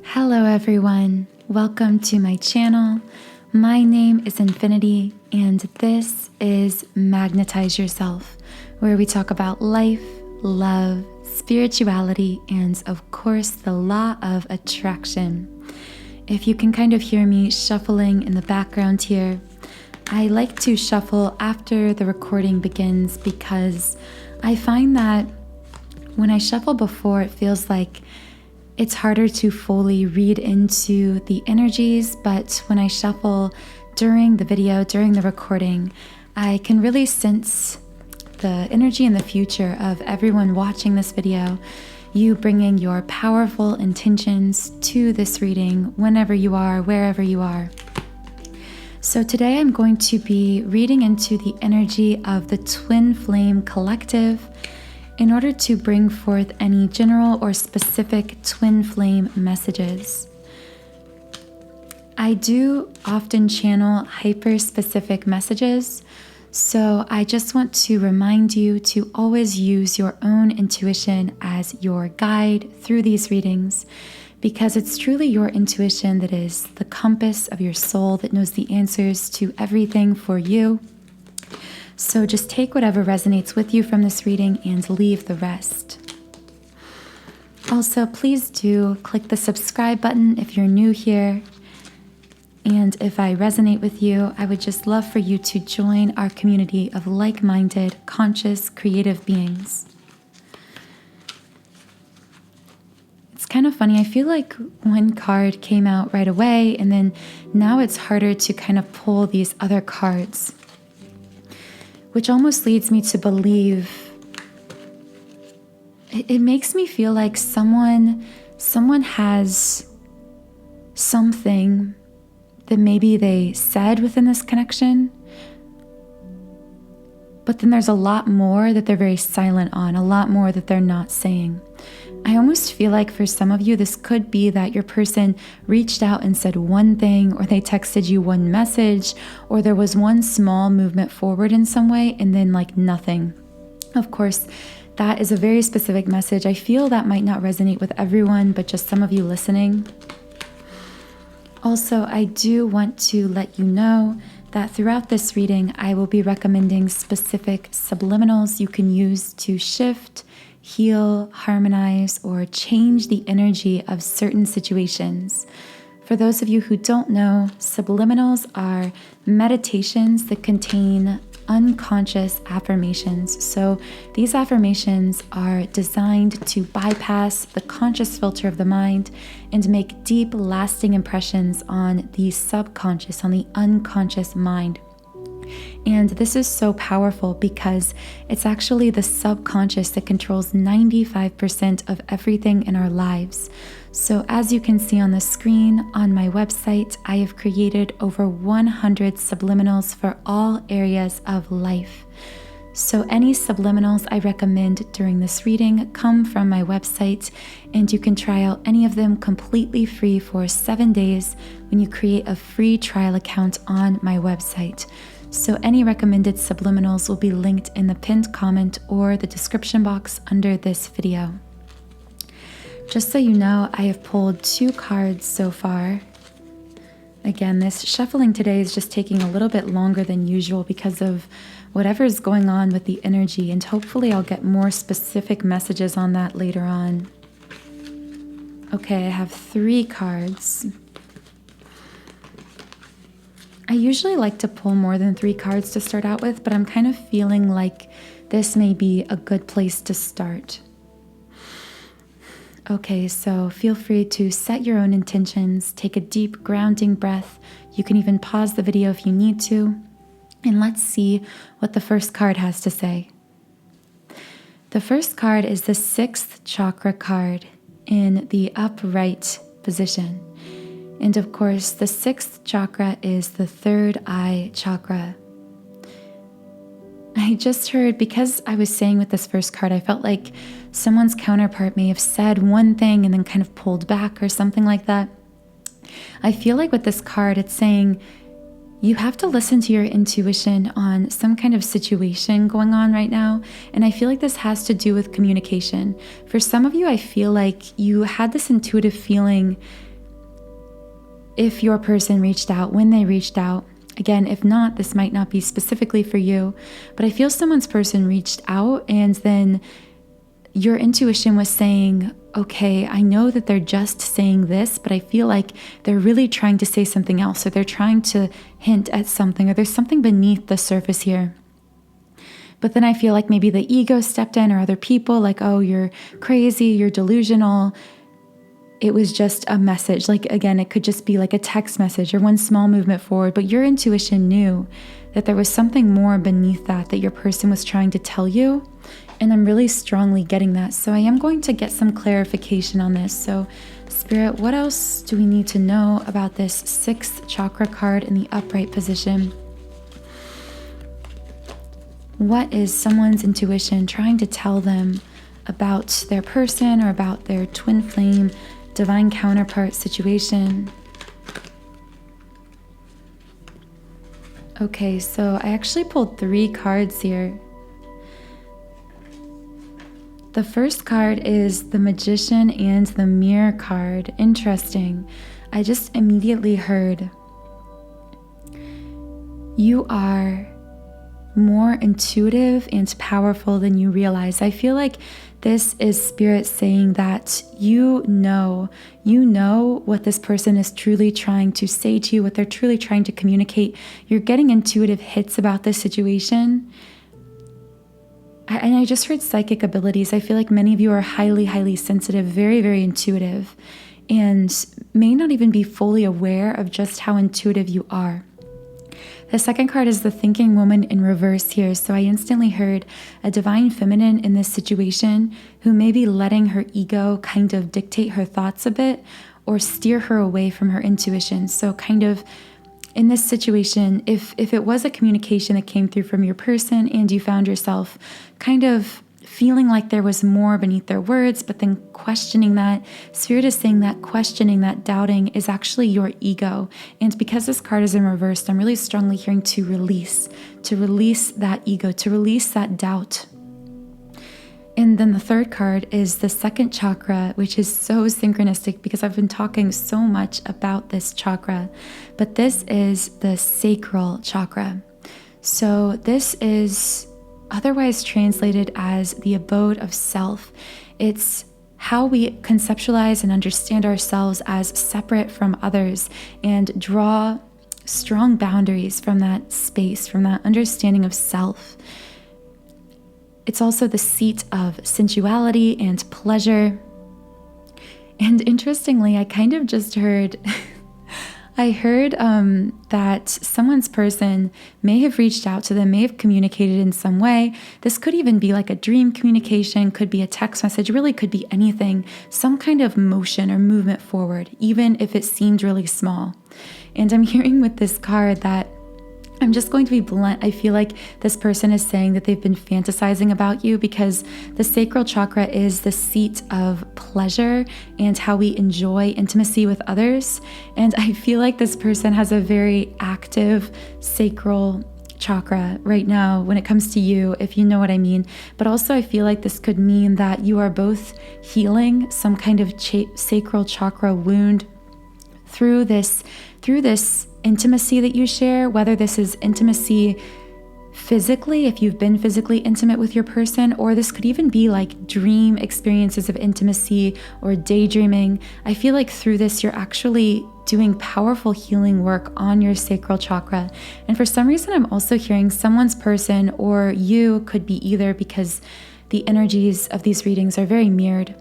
Hello everyone, welcome to my channel. My name is Infinity and this is Magnetize Yourself, where we talk about life, love, spirituality, and of course the law of attraction. If you can kind of hear me shuffling in the background here, I like to shuffle after the recording begins because I find that when I shuffle before, it feels like it's harder to fully read into the energies, but when I shuffle during the video, during the recording, I can really sense the energy in the future of everyone watching this video, you bringing your powerful intentions to this reading whenever you are, wherever you are. So today I'm going to be reading into the energy of the Twin Flame Collective in order to bring forth any general or specific twin flame messages. I do often channel hyper-specific messages, so I just want to remind you to always use your own intuition as your guide through these readings, because it's truly your intuition that is the compass of your soul that knows the answers to everything for you. So just take whatever resonates with you from this reading and leave the rest. Also, please do click the subscribe button if you're new here. And if I resonate with you, I would just love for you to join our community of like-minded, conscious, creative beings. It's kind of funny. I feel like one card came out right away, and then now it's harder to kind of pull these other cards, which almost leads me to believe, it makes me feel like someone has something that maybe they said within this connection, but then there's a lot more that they're very silent on, a lot more that they're not saying. I almost feel like for some of you, this could be that your person reached out and said one thing, or they texted you one message, or there was one small movement forward in some way, and then like nothing. Of course, that is a very specific message. I feel that might not resonate with everyone, but just some of you listening. Also, I do want to let you know that throughout this reading, I will be recommending specific subliminals you can use to shift, heal, harmonize, or change the energy of certain situations. For those of you who don't know, subliminals are meditations that contain unconscious affirmations. So these affirmations are designed to bypass the conscious filter of the mind and make deep, lasting impressions on the subconscious, on the unconscious mind. And this is so powerful because it's actually the subconscious that controls 95% of everything in our lives. So as you can see on the screen on my website, I have created over 100 subliminals for all areas of life. So any subliminals I recommend during this reading come from my website, and you can try out any of them completely free for 7 days when you create a free trial account on my website. So any recommended subliminals will be linked in the pinned comment or the description box under this video. Just so you know, I have pulled 2 cards so far. Again, this shuffling today is just taking a little bit longer than usual because of whatever is going on with the energy, and hopefully I'll get more specific messages on that later on. Okay, I have 3 cards. I usually like to pull more than 3 cards to start out with, but I'm kind of feeling like this may be a good place to start. Okay, so feel free to set your own intentions, take a deep grounding breath. You can even pause the video if you need to, and let's see what the first card has to say. The first card is the 6th chakra card in the upright position. And of course, the 6th chakra is the 3rd eye chakra. I just heard, because I was saying with this first card, I felt like someone's counterpart may have said one thing and then kind of pulled back or something like that. I feel like with this card, it's saying you have to listen to your intuition on some kind of situation going on right now. And I feel like this has to do with communication. For some of you, I feel like you had this intuitive feeling if your person reached out, when they reached out. Again, if not, this might not be specifically for you, but I feel someone's person reached out and then your intuition was saying, okay, I know that they're just saying this, but I feel like they're really trying to say something else, or they're trying to hint at something, or there's something beneath the surface here. But then I feel like maybe the ego stepped in, or other people, like, oh, you're crazy, you're delusional. It was just a message. Like, again, it could just be like a text message or one small movement forward, but your intuition knew that there was something more beneath that your person was trying to tell you. And I'm really strongly getting that. So I am going to get some clarification on this. So Spirit, what else do we need to know about this 6th chakra card in the upright position? What is someone's intuition trying to tell them about their person or about their twin flame, divine counterpart situation? Okay, so I actually pulled 3 cards here. The first card is the Magician and the Mirror card. Interesting. I just immediately heard you are more intuitive and powerful than you realize. I feel like this is Spirit saying that you know what this person is truly trying to say to you, what they're truly trying to communicate. You're getting intuitive hits about this situation. And I just heard psychic abilities. I feel like many of you are highly, highly sensitive, very, very intuitive, and may not even be fully aware of just how intuitive you are. The second card is the Thinking Woman in reverse here. So I instantly heard a divine feminine in this situation who may be letting her ego kind of dictate her thoughts a bit or steer her away from her intuition. So kind of in this situation, if it was a communication that came through from your person and you found yourself kind of feeling like there was more beneath their words, but then questioning that, Spirit is saying that questioning, that doubting is actually your ego. And because this card is in reverse, I'm really strongly hearing to release that ego, to release that doubt. And then the third card is the 2nd chakra, which is so synchronistic because I've been talking so much about this chakra, but this is the Sacral Chakra. So this is otherwise translated as the abode of self. It's how we conceptualize and understand ourselves as separate from others and draw strong boundaries from that space, from that understanding of self. It's also the seat of sensuality and pleasure. And interestingly, I kind of just heard, that someone's person may have reached out to them, may have communicated in some way. This could even be like a dream communication, could be a text message, really could be anything, some kind of motion or movement forward, even if it seemed really small. And I'm hearing with this card that I'm just going to be blunt. I feel like this person is saying that they've been fantasizing about you because the sacral chakra is the seat of pleasure and how we enjoy intimacy with others. And I feel like this person has a very active sacral chakra right now when it comes to you, if you know what I mean. But also I feel like this could mean that you are both healing some kind of sacral chakra wound through this intimacy that you share, whether this is intimacy physically, if you've been physically intimate with your person, or this could even be like dream experiences of intimacy or daydreaming. I feel like through this, you're actually doing powerful healing work on your sacral chakra. And for some reason, I'm also hearing someone's person or you could be either, because the energies of these readings are very mirrored.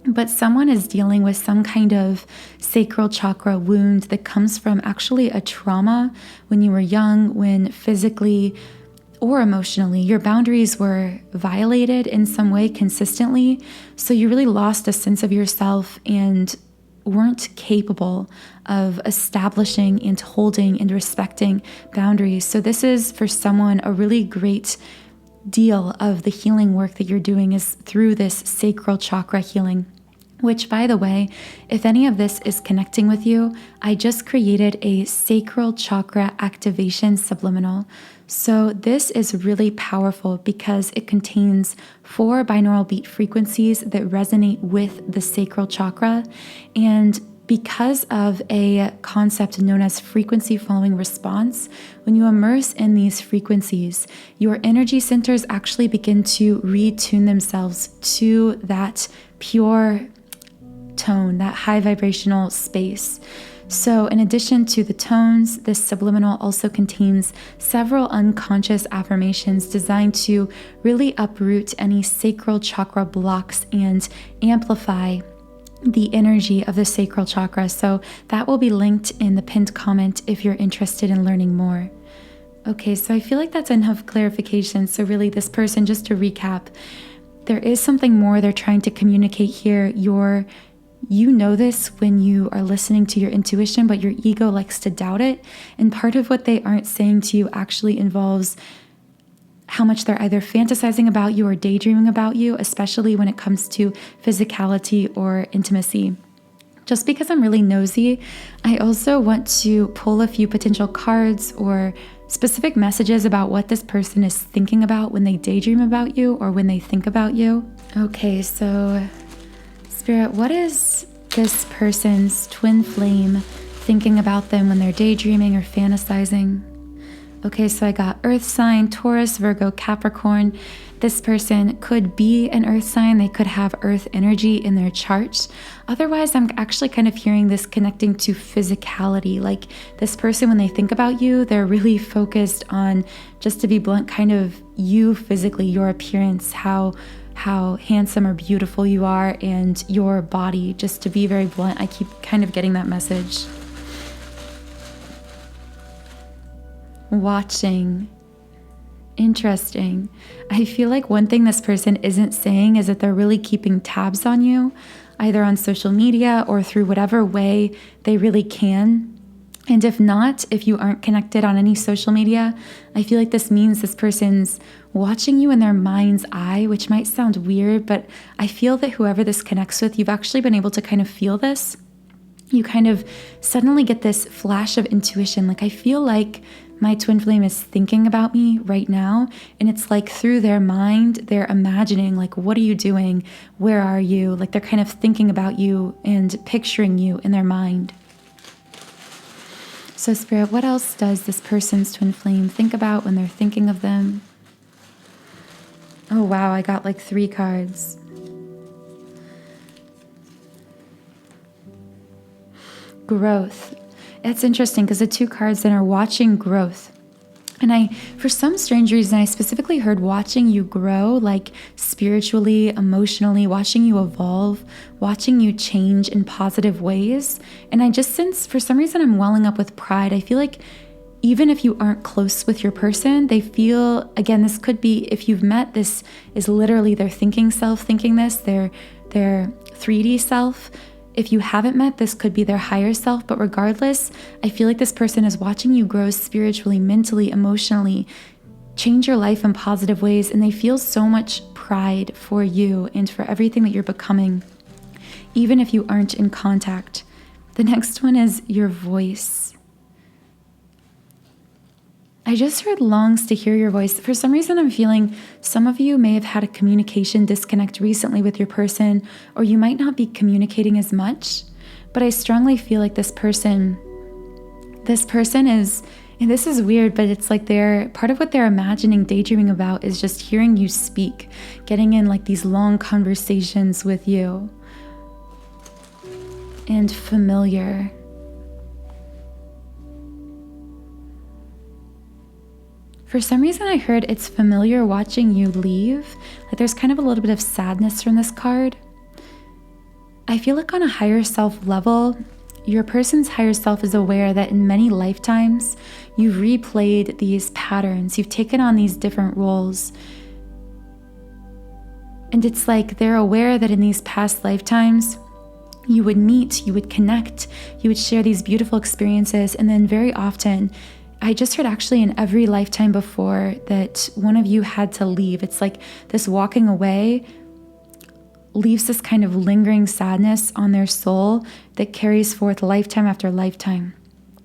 But someone is dealing with some kind of sacral chakra wound that comes from actually a trauma when you were young, when physically or emotionally your boundaries were violated in some way consistently. So you really lost a sense of yourself and weren't capable of establishing and holding and respecting boundaries. So this is for someone a really great deal of the healing work that you're doing is through this sacral chakra healing. which, by the way, if any of this is connecting with you, I just created a Sacral Chakra activation subliminal. So this is really powerful because it contains 4 binaural beat frequencies that resonate with the sacral chakra. And because of a concept known as frequency following response, when you immerse in these frequencies, your energy centers actually begin to retune themselves to that pure tone, that high vibrational space. So in addition to the tones, this subliminal also contains several unconscious affirmations designed to really uproot any sacral chakra blocks and amplify the energy of the sacral chakra. So that will be linked in the pinned comment if you're interested in learning more. Okay, so I feel like that's enough clarification. So really this person, just to recap, there is something more they're trying to communicate here. You know this when you are listening to your intuition, but your ego likes to doubt it. And part of what they aren't saying to you actually involves how much they're either fantasizing about you or daydreaming about you, especially when it comes to physicality or intimacy. Just because I'm really nosy, I also want to pull a few potential cards or specific messages about what this person is thinking about when they daydream about you or when they think about you. Okay, so Spirit, what is this person's twin flame thinking about them when they're daydreaming or fantasizing? Okay, so I got Earth sign, Taurus, Virgo, Capricorn. This person could be an Earth sign. They could have Earth energy in their chart. Otherwise, I'm actually kind of hearing this connecting to physicality. Like this person, when they think about you, they're really focused on, just to be blunt, kind of you physically, your appearance, how handsome or beautiful you are, and your body. Just to be very blunt, I keep kind of getting that message. Watching. Interesting. I feel like one thing this person isn't saying is that they're really keeping tabs on you, either on social media or through whatever way they really can. And if not, if you aren't connected on any social media, I feel like this means this person's watching you in their mind's eye, which might sound weird, but I feel that whoever this connects with, you've actually been able to kind of feel this. You kind of suddenly get this flash of intuition. Like I feel like my twin flame is thinking about me right now. And it's like through their mind, they're imagining like, what are you doing? Where are you? Like they're kind of thinking about you and picturing you in their mind. So Spirit, what else does this person's twin flame think about when they're thinking of them? Oh wow, I got like 3 cards. Growth. It's interesting because the 2 cards then are watching growth. And for some strange reason, I specifically heard watching you grow, like spiritually, emotionally, watching you evolve, watching you change in positive ways. And I just sense, for some reason, I'm welling up with pride. I feel like even if you aren't close with your person, they feel, again, this could be, if you've met, this is literally their thinking self thinking this, their 3D self. If you haven't met, this could be their higher self, but regardless, I feel like this person is watching you grow spiritually, mentally, emotionally, change your life in positive ways, and they feel so much pride for you and for everything that you're becoming, even if you aren't in contact. The next one is your voice. I just heard longs to hear your voice. For some reason, I'm feeling some of you may have had a communication disconnect recently with your person, or you might not be communicating as much, but I strongly feel like this person is, and this is weird, but it's like part of what they're imagining, daydreaming about is just hearing you speak, getting in like these long conversations with you. And familiar. For some reason, I heard it's familiar watching you leave. Like there's kind of a little bit of sadness from this card. I feel like on a higher self level, your person's higher self is aware that in many lifetimes, you've replayed these patterns. You've taken on these different roles. And it's like they're aware that in these past lifetimes, you would meet, you would connect, you would share these beautiful experiences. And then very often, I just heard actually in every lifetime before that one of you had to leave. It's like this walking away leaves this kind of lingering sadness on their soul that carries forth lifetime after lifetime.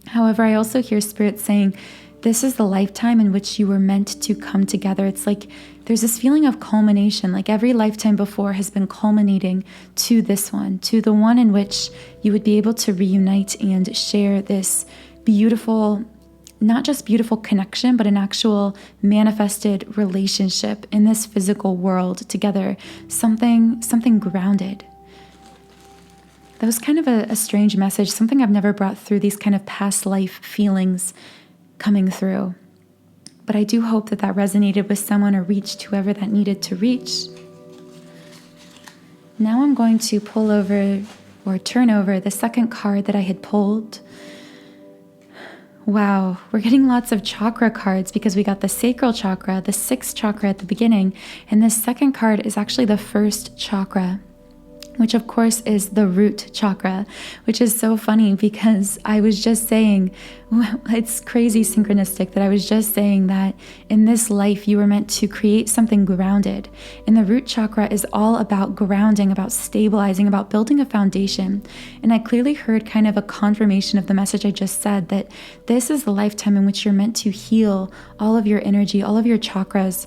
However, I also hear Spirit saying, this is the lifetime in which you were meant to come together. It's like there's this feeling of culmination, like every lifetime before has been culminating to this one, to the one in which you would be able to reunite and share this beautiful, not just beautiful connection, but an actual manifested relationship in this physical world together, something grounded. That was kind of a strange message, something I've never brought through, these kind of past life feelings coming through. But I do hope that that resonated with someone or reached whoever that needed to reach. Now I'm going to pull over or turn over the second card that I had pulled. Wow, we're getting lots of chakra cards because we got the Sacral Chakra, the 6th chakra at the beginning, and this second card is actually the 1st chakra, which of course is the root chakra, which is so funny because I was just saying, it's crazy synchronistic that I was just saying that in this life you were meant to create something grounded. And the root chakra is all about grounding, about stabilizing, about building a foundation. And I clearly heard kind of a confirmation of the message I just said, that this is the lifetime in which you're meant to heal all of your energy, all of your chakras,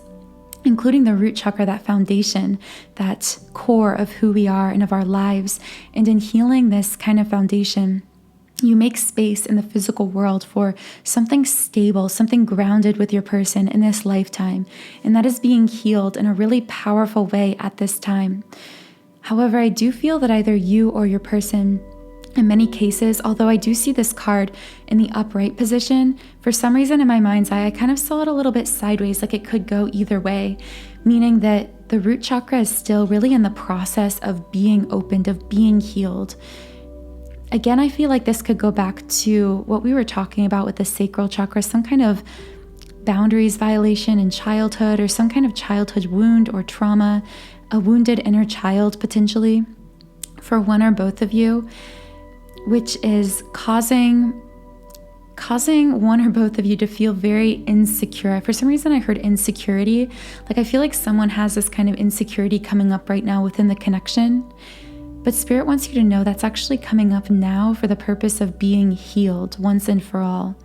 including the root chakra, that foundation, that core of who we are and of our lives. And in healing this kind of foundation, you make space in the physical world for something stable, something grounded with your person in this lifetime. And that is being healed in a really powerful way at this time. However, I do feel that either you or your person, in many cases, although I do see this card in the upright position, for some reason in my mind's eye, I kind of saw it a little bit sideways, like it could go either way, meaning that the root chakra is still really in the process of being opened, of being healed. Again, I feel like this could go back to what we were talking about with the sacral chakra, some kind of boundaries violation in childhood, or some kind of childhood wound or trauma, a wounded inner child potentially, for one or both of you, which is causing one or both of you to feel very insecure. For some reason, I heard insecurity. Like I feel like someone has this kind of insecurity coming up right now within the connection. But Spirit wants you to know that's actually coming up now for the purpose of being healed once and for all.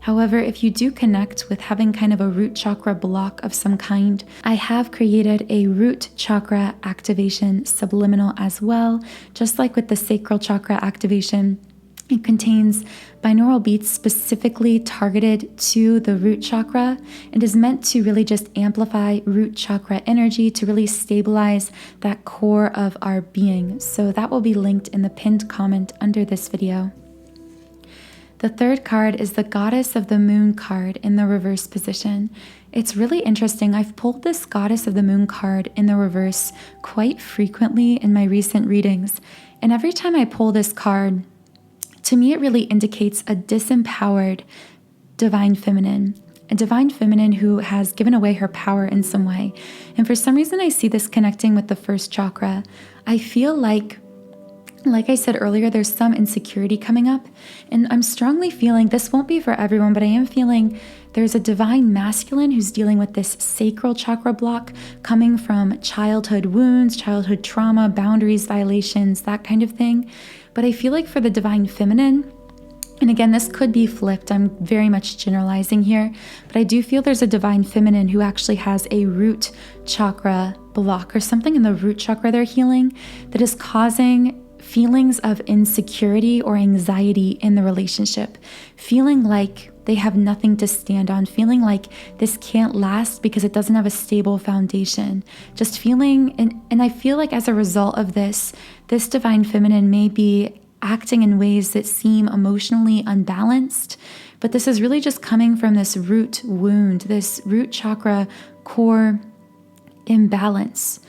However, if you do connect with having kind of a root chakra block of some kind, I have created a root chakra activation subliminal as well. Just like with the sacral chakra activation, it contains binaural beats specifically targeted to the root chakra and is meant to really just amplify root chakra energy, to really stabilize that core of our being. So that will be linked in the pinned comment under this video. The third card is the Goddess of the Moon card in the reverse position. It's really interesting. I've pulled this Goddess of the Moon card in the reverse quite frequently in my recent readings. And every time I pull this card, to me it really indicates a disempowered divine feminine, a divine feminine who has given away her power in some way. And for some reason I see this connecting with the first chakra. I feel like I said earlier, there's some insecurity coming up, and I'm strongly feeling, this won't be for everyone, but I am feeling there's a divine masculine who's dealing with this sacral chakra block coming from childhood wounds, childhood trauma, boundaries, violations, that kind of thing. But I feel like for the divine feminine, and again, this could be flipped, I'm very much generalizing here, but I do feel there's a divine feminine who actually has a root chakra block or something in the root chakra they're healing that is causing feelings of insecurity or anxiety in the relationship, feeling like they have nothing to stand on, feeling like this can't last because it doesn't have a stable foundation, just feeling, and I feel like as a result of this divine feminine may be acting in ways that seem emotionally unbalanced, but this is really just coming from this root wound, this root chakra core imbalance.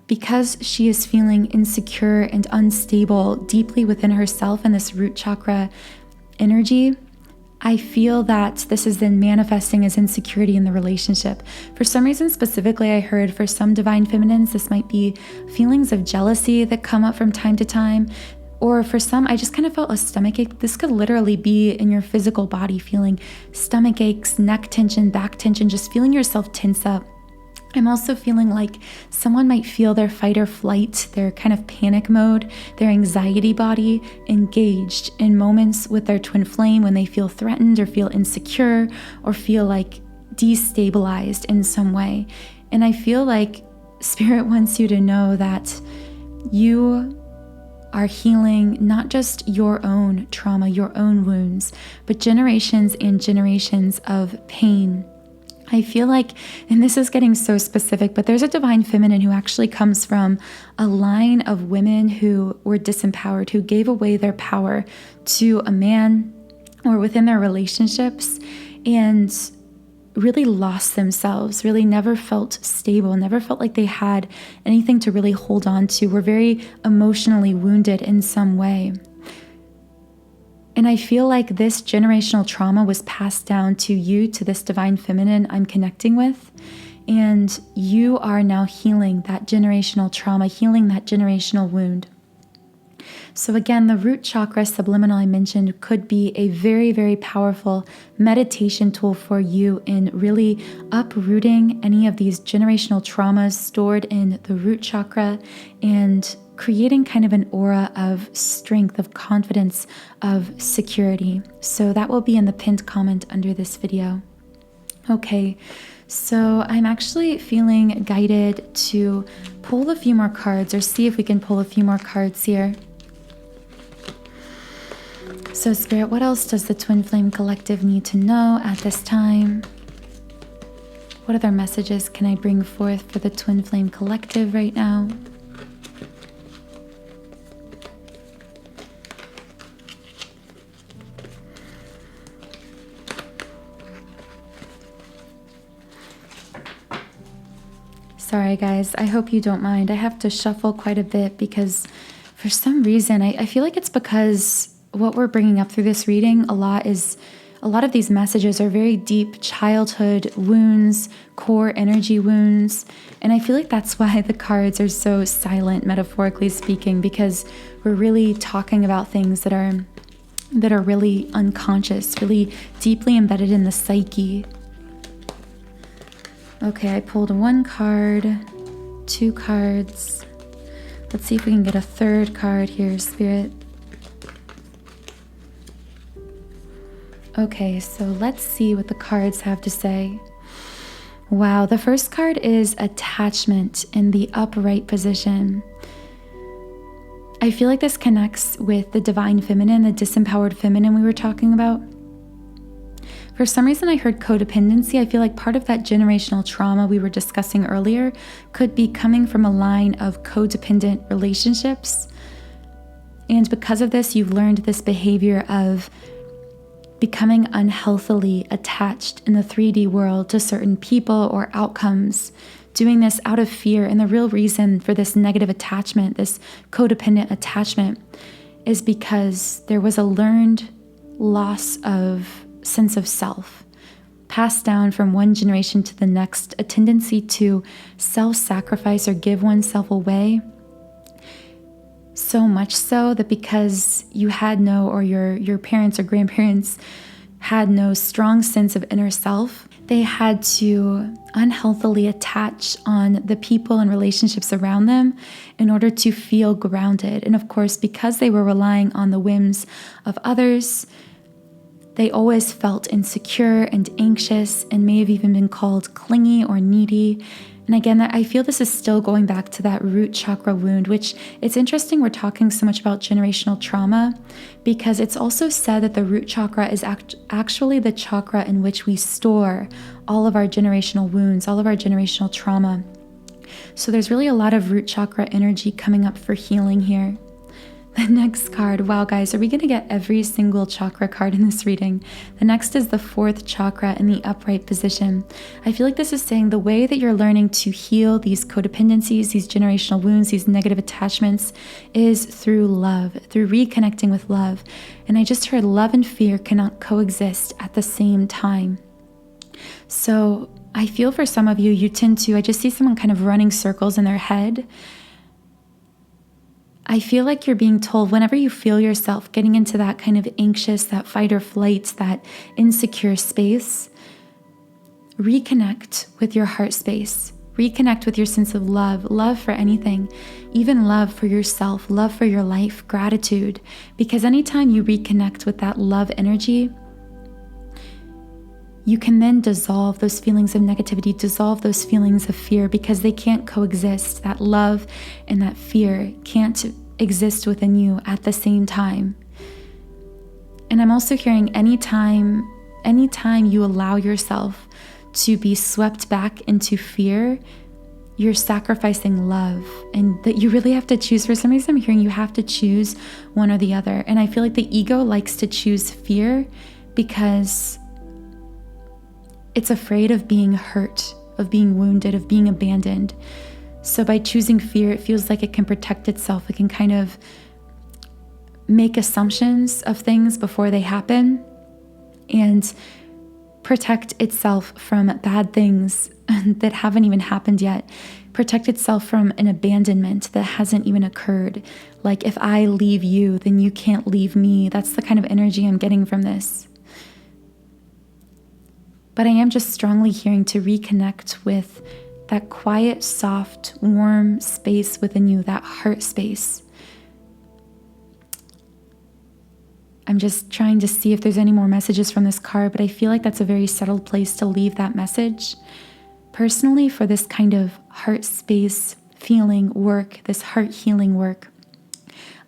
Because she is feeling insecure and unstable deeply within herself in this root chakra energy, I feel that this is then manifesting as insecurity in the relationship. For some reason specifically, I heard for some divine feminines, this might be feelings of jealousy that come up from time to time. Or for some, I just kind of felt a stomach ache. This could literally be in your physical body, feeling stomach aches, neck tension, back tension, just feeling yourself tense up. I'm also feeling like someone might feel their fight or flight, their kind of panic mode, their anxiety body engaged in moments with their twin flame when they feel threatened or feel insecure or feel like destabilized in some way. And I feel like Spirit wants you to know that you are healing not just your own trauma, your own wounds, but generations and generations of pain. I feel like, and this is getting so specific, but there's a divine feminine who actually comes from a line of women who were disempowered, who gave away their power to a man or within their relationships and really lost themselves, really never felt stable, never felt like they had anything to really hold on to, were very emotionally wounded in some way. And I feel like this generational trauma was passed down to you, to this divine feminine I'm connecting with. And you are now healing that generational trauma, healing that generational wound. So again, the root chakra subliminal I mentioned could be a very, very powerful meditation tool for you in really uprooting any of these generational traumas stored in the root chakra and creating kind of an aura of strength, of confidence, of security. So that will be in the pinned comment under this video. Okay, so I'm actually feeling guided to pull a few more cards, or see if we can pull a few more cards here. So Spirit, what else does the Twin Flame Collective need to know at this time? What other messages can I bring forth for the Twin Flame Collective right now? Sorry guys, I hope you don't mind. I have to shuffle quite a bit because for some reason, I feel like it's because what we're bringing up through this reading a lot of these messages are very deep childhood wounds, core energy wounds. And I feel like that's why the cards are so silent, metaphorically speaking, because we're really talking about things that are really unconscious, really deeply embedded in the psyche. Okay, I pulled one card, two cards. Let's see if we can get a third card here, Spirit. Okay, so let's see what the cards have to say. Wow, the first card is attachment in the upright position. I feel like this connects with the divine feminine, the disempowered feminine we were talking about. For some reason, I heard codependency. I feel like part of that generational trauma we were discussing earlier could be coming from a line of codependent relationships. And because of this, you've learned this behavior of becoming unhealthily attached in the 3D world to certain people or outcomes, doing this out of fear. And the real reason for this negative attachment, this codependent attachment, is because there was a learned loss of sense of self, passed down from one generation to the next, a tendency to self-sacrifice or give oneself away. So much so that because you had no, or your parents or grandparents had no strong sense of inner self, they had to unhealthily attach on the people and relationships around them in order to feel grounded. And of course, because they were relying on the whims of others, they always felt insecure and anxious and may have even been called clingy or needy. And again, I feel this is still going back to that root chakra wound, which it's interesting we're talking so much about generational trauma because it's also said that the root chakra is actually the chakra in which we store all of our generational wounds, all of our generational trauma. So there's really a lot of root chakra energy coming up for healing here. The next card, wow guys, are we going to get every single chakra card in this reading? The next is the fourth chakra in the upright position. I feel like this is saying the way that you're learning to heal these codependencies, these generational wounds, these negative attachments is through love, through reconnecting with love. And I just heard love and fear cannot coexist at the same time. So I feel for some of you, I just see someone kind of running circles in their head. I feel like you're being told whenever you feel yourself getting into that kind of anxious, that fight or flight, that insecure space, reconnect with your heart space, Reconnect with your sense of love for anything, even love for yourself, love for your life, gratitude. Because anytime you reconnect with that love energy, you can then dissolve those feelings of negativity, dissolve those feelings of fear, because they can't coexist. That love and that fear can't exist within you at the same time. And I'm also hearing anytime you allow yourself to be swept back into fear, you're sacrificing love, and that you really have to choose. For some reason, I'm hearing you have to choose one or the other. And I feel like the ego likes to choose fear because it's afraid of being hurt, of being wounded, of being abandoned. So by choosing fear, it feels like it can protect itself. It can kind of make assumptions of things before they happen and protect itself from bad things that haven't even happened yet. Protect itself from an abandonment that hasn't even occurred. Like, if I leave you, then you can't leave me. That's the kind of energy I'm getting from this. But I am just strongly hearing to reconnect with that quiet, soft, warm space within you, that heart space. I'm just trying to see if there's any more messages from this card, but I feel like that's a very settled place to leave that message. Personally, for this kind of heart space feeling work, this heart healing work,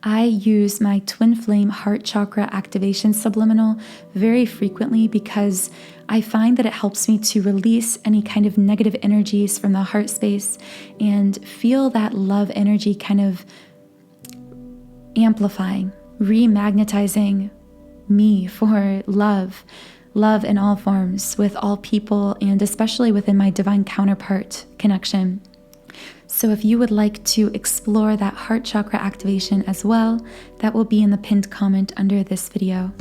I use my twin flame heart chakra activation subliminal very frequently because I find that it helps me to release any kind of negative energies from the heart space and feel that love energy kind of amplifying, remagnetizing me for love in all forms, with all people, and especially within my divine counterpart connection. So if you would like to explore that heart chakra activation as well, that will be in the pinned comment under this video.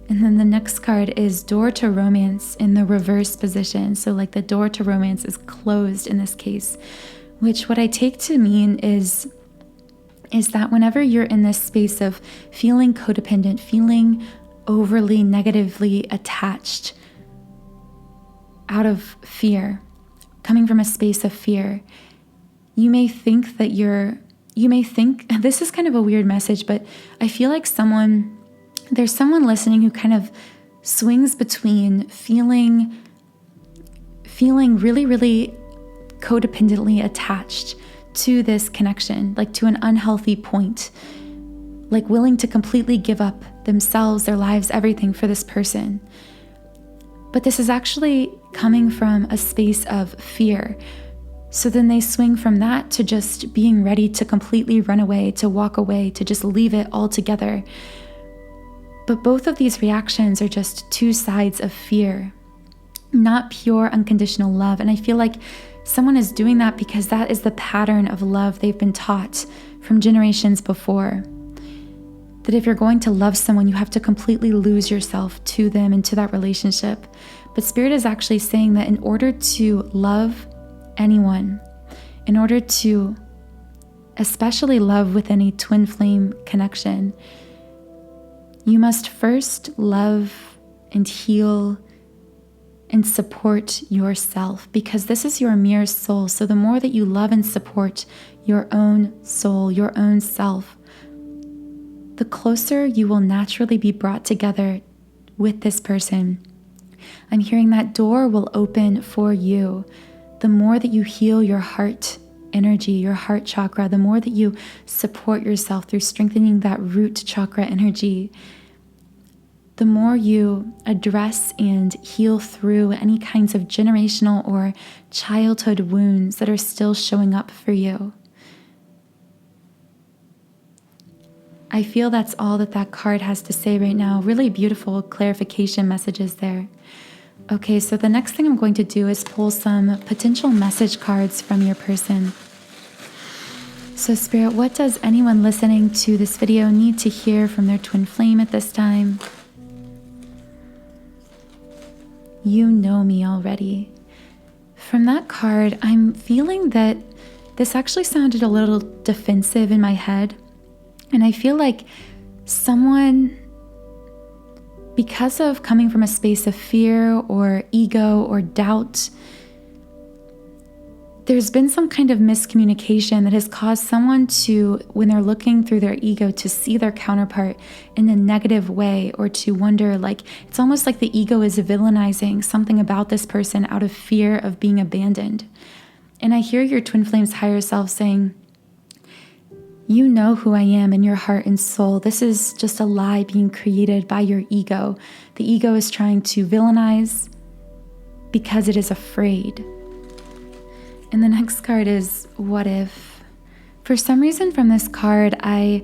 And then the next card is Door to Romance in the reverse position. So like the door to romance is closed in this case, which what I take to mean is that whenever you're in this space of feeling codependent, feeling overly negatively attached out of fear, coming from a space of fear, you may think this is kind of a weird message, but I feel like there's someone listening who kind of swings between feeling really, really codependently attached to this connection, like to an unhealthy point, like willing to completely give up themselves, their lives, everything for this person. But this is actually coming from a space of fear. So then they swing from that to just being ready to completely run away, to walk away, to just leave it all together. But both of these reactions are just two sides of fear, not pure unconditional love. And I feel like someone is doing that because that is the pattern of love they've been taught from generations before. That if you're going to love someone, you have to completely lose yourself to them and to that relationship. But Spirit is actually saying that in order to love anyone, in order to especially love within a twin flame connection, you must first love and heal and support yourself, because this is your mirror soul. So the more that you love and support your own soul, your own self, the closer you will naturally be brought together with this person. I'm hearing that door will open for you. The more that you heal your heart energy, your heart chakra, the more that you support yourself through strengthening that root chakra energy, the more you address and heal through any kinds of generational or childhood wounds that are still showing up for you. I feel that's all that card has to say right now. Really beautiful clarification messages there. Okay, so the next thing I'm going to do is pull some potential message cards from your person. So Spirit, what does anyone listening to this video need to hear from their twin flame at this time? You know me already. From that card, I'm feeling that this actually sounded a little defensive in my head. And I feel like someone, because of coming from a space of fear or ego or doubt, there's been some kind of miscommunication that has caused someone to, when they're looking through their ego, to see their counterpart in a negative way, or to wonder, like, it's almost like the ego is villainizing something about this person out of fear of being abandoned. And I hear your twin flame's higher self saying, you know who I am in your heart and soul. This is just a lie being created by your ego. The ego is trying to villainize because it is afraid. And the next card is what if. For some reason from this card, I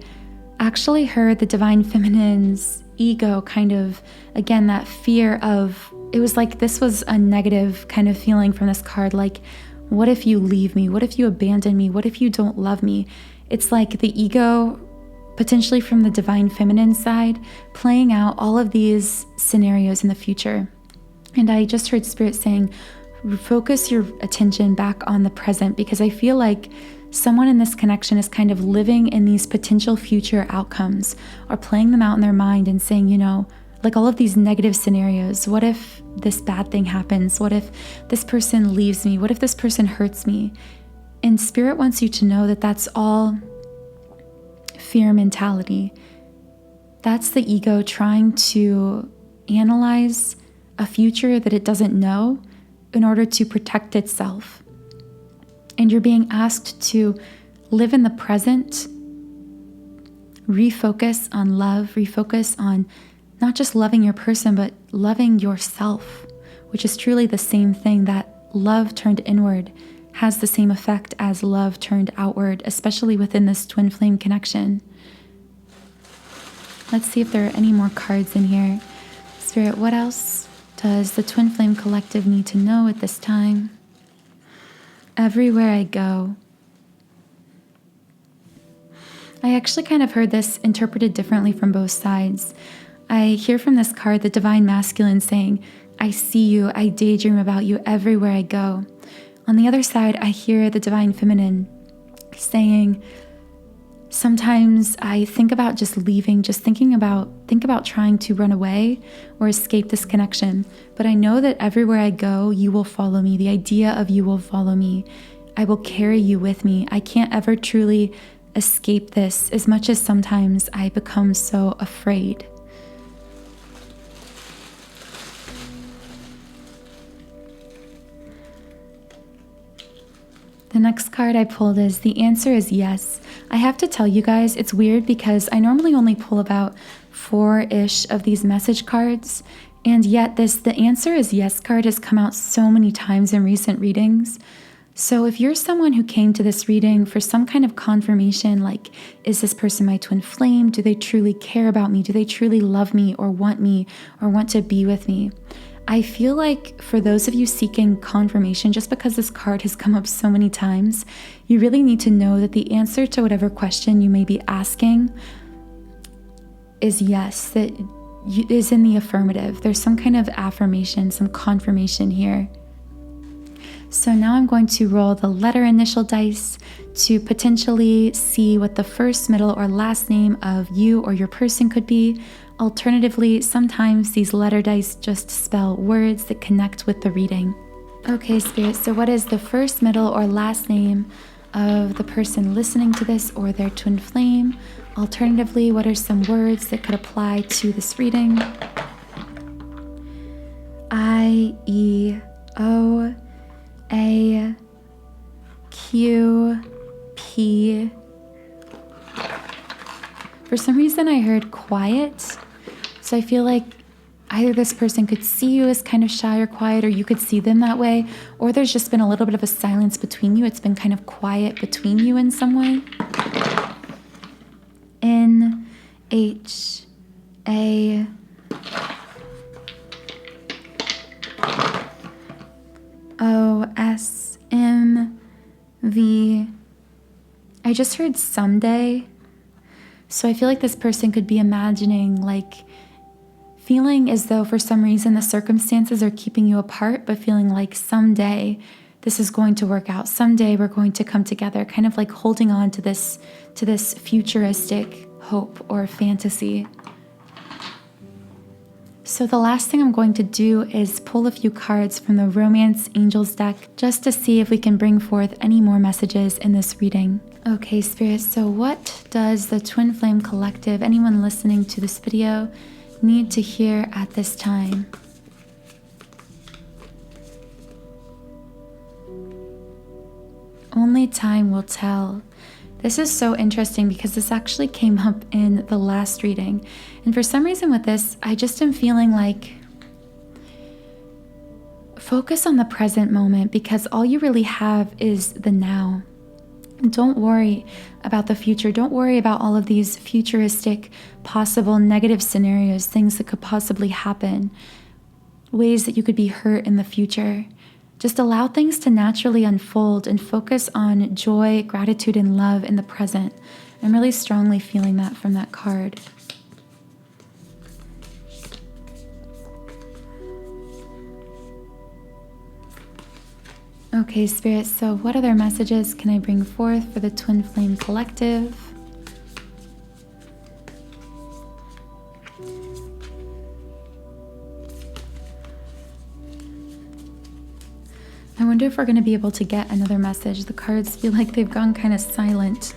actually heard the Divine Feminine's ego kind of, again, that fear of, it was like this was a negative kind of feeling from this card. Like, what if you leave me? What if you abandon me? What if you don't love me? It's like the ego, potentially from the Divine Feminine side, playing out all of these scenarios in the future. And I just heard Spirit saying, focus your attention back on the present, because I feel like someone in this connection is kind of living in these potential future outcomes, or playing them out in their mind and saying, you know, like all of these negative scenarios. What if this bad thing happens? What if this person leaves me? What if this person hurts me? And Spirit wants you to know that that's all fear mentality. That's the ego trying to analyze a future that it doesn't know in order to protect itself. And you're being asked to live in the present, refocus on love, refocus on not just loving your person, but loving yourself, which is truly the same thing. That love turned inward has the same effect as love turned outward, especially within this twin flame connection. Let's see if there are any more cards in here. Spirit, what else does the Twin Flame Collective need to know at this time? Everywhere I go. I actually kind of heard this interpreted differently from both sides. I hear from this card the Divine Masculine saying, I see you, I daydream about you everywhere I go. On the other side, I hear the Divine Feminine saying, sometimes I think about just leaving, just think about trying to run away or escape this connection. But I know that everywhere I go, you will follow me. The idea of you will follow me. I will carry you with me. I can't ever truly escape this, as much as sometimes I become so afraid. The next card I pulled is the answer is yes. I have to tell you guys, it's weird because I normally only pull about 4-ish of these message cards, and yet the answer is yes card has come out so many times in recent readings. So if you're someone who came to this reading for some kind of confirmation, like, is this person my twin flame? Do they truly care about me? Do they truly love me or want to be with me? I feel like for those of you seeking confirmation, just because this card has come up so many times, you really need to know that the answer to whatever question you may be asking is yes, that is in the affirmative. There's some kind of affirmation, some confirmation here. So now I'm going to roll the letter initial dice to potentially see what the first, middle, or last name of you or your person could be. Alternatively, sometimes these letter dice just spell words that connect with the reading. Okay, Spirit, so what is the first, middle, or last name of the person listening to this or their twin flame? Alternatively, what are some words that could apply to this reading? 𝖬𝗓𝗃𝗃. For some reason, I heard quiet. So I feel like either this person could see you as kind of shy or quiet, or you could see them that way, or there's just been a little bit of a silence between you. It's been kind of quiet between you in some way. NHAOSMV. I just heard someday. So I feel like this person could be imagining, like, feeling as though for some reason the circumstances are keeping you apart, but feeling like someday this is going to work out. Someday we're going to come together, kind of like holding on to this futuristic hope or fantasy. So the last thing I'm going to do is pull a few cards from the Romance Angels deck just to see if we can bring forth any more messages in this reading. Okay, Spirit, so what does the Twin Flame Collective, anyone listening to this video, need to hear at this time? Only time will tell. This is so interesting because this actually came up in the last reading. And for some reason with this, I just am feeling like focus on the present moment, because all you really have is the now. Don't worry about the future. Don't worry about all of these futuristic, possible negative scenarios, things that could possibly happen, ways that you could be hurt in the future. Just allow things to naturally unfold and focus on joy, gratitude, and love in the present. I'm really strongly feeling that from that card. Okay, Spirit, so what other messages can I bring forth for the Twin Flame Collective? I wonder if we're going to be able to get another message. The cards feel like they've gone kind of silent.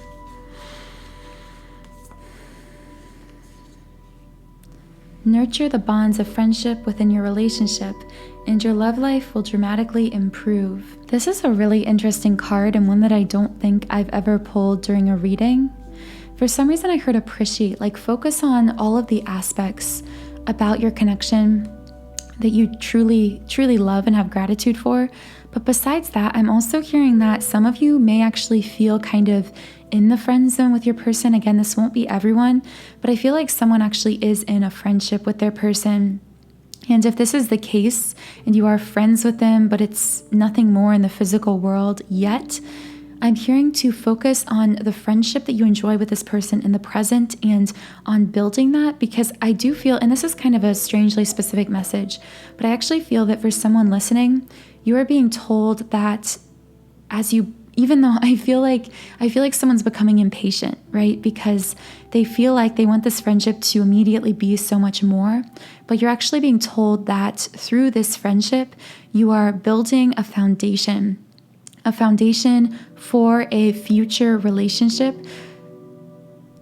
Nurture the bonds of friendship within your relationship, and your love life will dramatically improve. This is a really interesting card, and one that I don't think I've ever pulled during a reading. For some reason I heard appreciate, like focus on all of the aspects about your connection that you truly, truly love and have gratitude for. But besides that, I'm also hearing that some of you may actually feel kind of in the friend zone with your person. Again, this won't be everyone, but I feel like someone actually is in a friendship with their person. And if this is the case and you are friends with them, but it's nothing more in the physical world yet, I'm hearing to focus on the friendship that you enjoy with this person in the present and on building that, because I do feel, and this is kind of a strangely specific message, but I actually feel that for someone listening, you are being told that even though I feel like someone's becoming impatient, right? Because they feel like they want this friendship to immediately be so much more, but you're actually being told that through this friendship, you are building a foundation for a future relationship.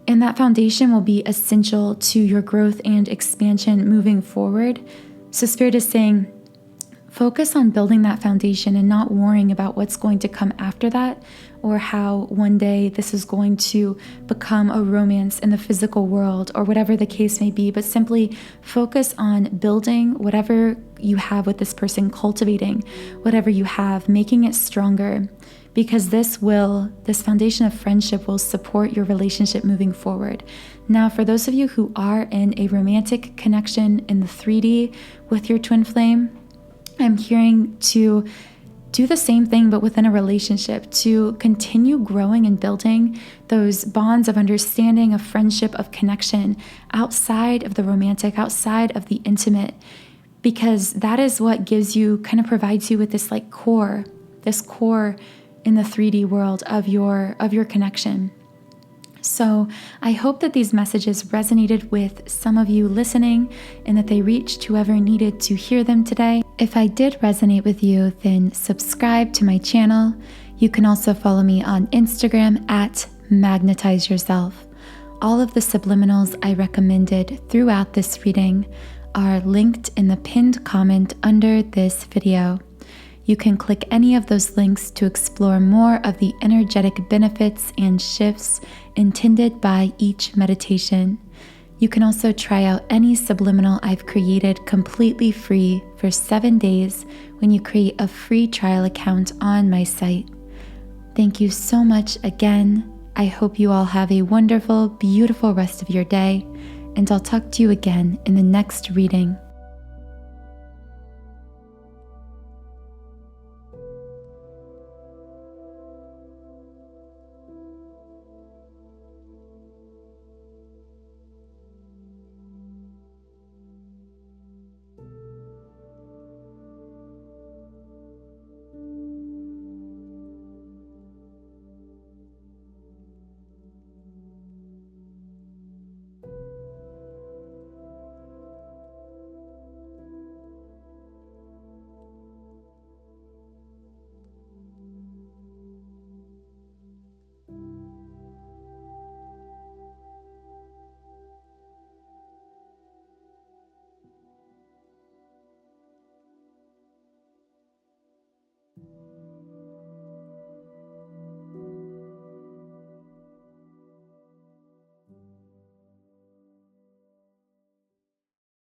And that foundation will be essential to your growth and expansion moving forward. So Spirit is saying, focus on building that foundation and not worrying about what's going to come after that, or how one day this is going to become a romance in the physical world, or whatever the case may be, but simply focus on building whatever you have with this person, cultivating whatever you have, making it stronger, because this foundation of friendship will support your relationship moving forward. Now, for those of you who are in a romantic connection in the 3D with your twin flame, I'm hearing to do the same thing, but within a relationship, to continue growing and building those bonds of understanding, of friendship, of connection outside of the romantic, outside of the intimate, because that is what provides you with this core in the 3D world of your connection. So I hope that these messages resonated with some of you listening, and that they reached whoever needed to hear them today. If I did resonate with you, then subscribe to my channel. You can also follow me on Instagram at Magnetize Yourself. All of the subliminals I recommended throughout this reading are linked in the pinned comment under this video. You can click any of those links to explore more of the energetic benefits and shifts intended by each meditation. You can also try out any subliminal I've created completely free for 7 days when you create a free trial account on my site. Thank you so much again. I hope you all have a wonderful, beautiful rest of your day, and I'll talk to you again in the next reading.